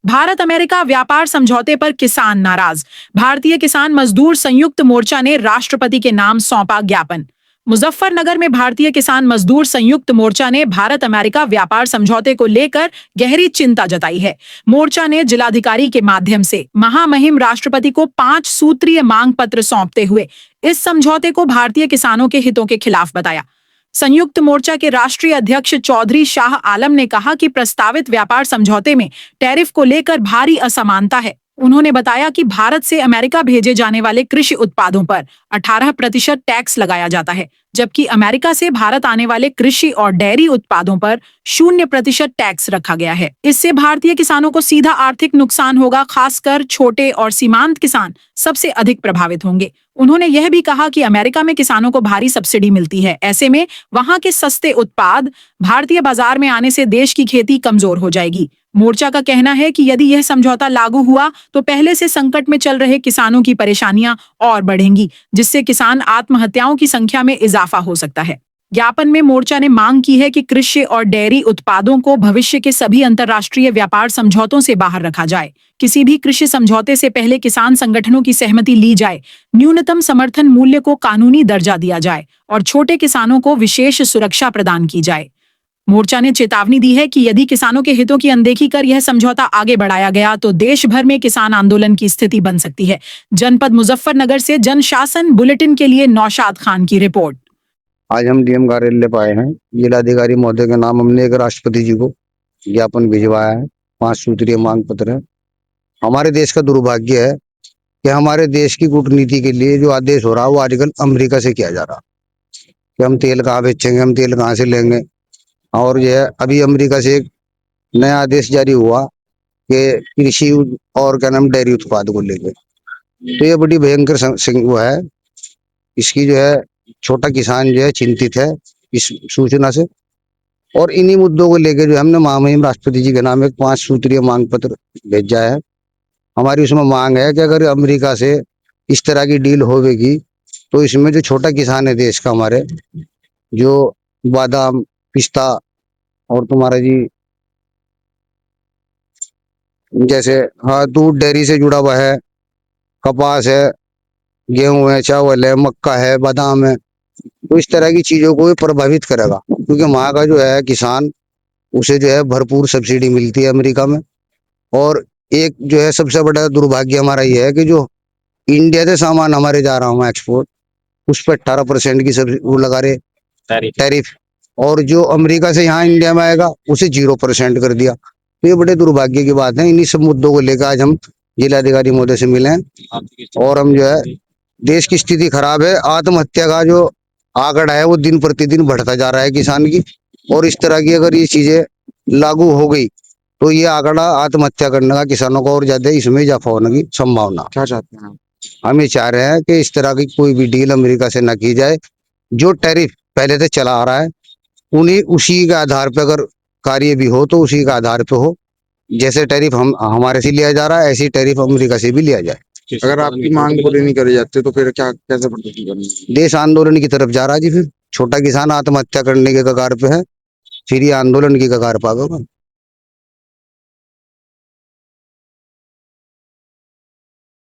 Bharat America व्यापार समझौते पर किसान नाराज। भारतीय किसान मजदूर संयुक्त मोर्चा ने राष्ट्रपति के नाम सौंपा ज्ञापन। मुजफ्फरनगर में भारतीय किसान मजदूर संयुक्त मोर्चा ने भारत अमेरिका व्यापार समझौते को लेकर गहरी चिंता जताई है। मोर्चा ने जिलाधिकारी के माध्यम से महामहिम राष्ट्रपति को 5 सूत्रीय मांग पत्र सौंपते हुए इस समझौते को भारतीय किसानों के हितों के खिलाफ बताया। संयुक्त मोर्चा के राष्ट्रीय अध्यक्ष चौधरी शाह आलम ने कहा कि प्रस्तावित व्यापार समझौते में टैरिफ को लेकर भारी असमानता है। उन्होंने बताया कि भारत से अमेरिका भेजे जाने वाले कृषि उत्पादों पर 18% टैक्स लगाया जाता है, जबकि अमेरिका से भारत आने वाले कृषि और डेयरी उत्पादों पर 0% टैक्स रखा गया है। इससे भारतीय किसानों को सीधा आर्थिक नुकसान होगा, खासकर छोटे और सीमांत किसान सबसे अधिक प्रभावित होंगे। उन्होंने यह भी कहा कि अमेरिका में किसानों को भारी सब्सिडी मिलती है, ऐसे में वहां के सस्ते उत्पाद भारतीय बाजार में आने से देश की खेती कमजोर हो जाएगी। मोर्चा का कहना है कि यदि यह समझौता लागू हुआ तो पहले से संकट में चल रहे किसानों की परेशानियां और बढ़ेंगी, जिससे किसान आत्महत्याओं की संख्या में इजाफा हो सकता है। ज्ञापन में मोर्चा ने मांग की है कि कृषि और डेयरी उत्पादों को भविष्य के सभी अंतर्राष्ट्रीय व्यापार समझौतों से बाहर रखा जाए। किसी भी कृषि समझौते से पहले किसान संगठनों की सहमति ली जाए, न्यूनतम समर्थन मूल्य को कानूनी दर्जा दिया जाए और छोटे किसानों को विशेष सुरक्षा प्रदान की जाए। मोर्चा ने चेतावनी दी है कि यदि किसानों के हितों की अनदेखी कर यह समझौता आगे बढ़ाया गया तो देश भर में किसान आंदोलन की स्थिति बन सकती है। जनपद मुजफ्फरनगर से जनशासन बुलेटिन के लिए नौशाद खान की रिपोर्ट। आज हम डीएम कार्यालय पाए हैं। जिलाधिकारी महोदय के नाम हमने एक राष्ट्रपति जी को ज्ञापन भिजवाया है। 5 सूत्रीय मांग पत्र है। हमारे देश का दुर्भाग्य है कि हमारे देश की कूटनीति के लिए जो आदेश हो रहा है वो आजकल अमेरिका से किया जा रहा कि हम तेल कहाँ बेचेंगे, हम तेल कहाँ से लेंगे। और जो है अभी अमेरिका से एक नया आदेश जारी हुआ कि कृषि और क्या नाम डेयरी उत्पाद को लेकर, तो ये बड़ी भयंकर वो है। इसकी जो है छोटा किसान जो है चिंतित है इस सूचना से, और इन्हीं मुद्दों को लेकर जो हमने महामहिम राष्ट्रपति जी के नाम एक 5 सूत्रीय मांग पत्र भेजा है। हमारी उसमें मांग है कि अगर अमेरिका से इस तरह की डील होगी तो इसमें जो छोटा किसान है देश का, हमारे जो बादाम, पिस्ता और तुम्हारा जी जैसे दूध डेयरी से जुड़ा हुआ है, कपास है, गेहूं है, चावल है, मक्का है, बादाम है, तो इस तरह की चीजों को प्रभावित करेगा, क्योंकि वहाँ का जो है किसान उसे जो है भरपूर सब्सिडी मिलती है अमेरिका में। और एक जो है सबसे बड़ा दुर्भाग्य हमारा ये है कि जो इंडिया से सामान हमारे जा रहा हूँ एक्सपोर्ट, उस पर 18% की सब वो लगा रहे टैरिफ, और जो अमेरिका से यहाँ इंडिया में आएगा उसे 0% कर दिया। तो ये बड़े दुर्भाग्य की बात है। इन्हीं सब मुद्दों को लेकर आज हम जिलाधिकारी महोदय से मिले हैं। और हम जो है देश की स्थिति खराब है। आत्महत्या का जो आंकड़ा है वो दिन प्रतिदिन बढ़ता जा रहा है किसान की, और इस तरह की अगर ये चीजें लागू हो गई तो ये आंकड़ा आत्महत्या करने का किसानों को और ज्यादा इसमें इजाफा होने की संभावना। क्या चाहते हैं हम ये चाह रहे हैं कि इस तरह की कोई भी डील अमेरिका से न की जाए। जो टैरिफ पहले से चला आ रहा है उन्हीं उसी के आधार पर अगर कार्य भी हो तो उसी के आधार पे हो। जैसे टैरिफ हम हमारे से लिया जा रहा है, ऐसी टैरिफ अमेरिका से भी लिया जाए। अगर आपकी मांग पूरी नहीं करी जाती तो फिर क्या कैसे प्रदर्शन करेंगे? देश आंदोलन की तरफ जा रहा है जी। फिर छोटा किसान आत्महत्या करने के कगार पे है, फिर ये आंदोलन की कगार पाएगा।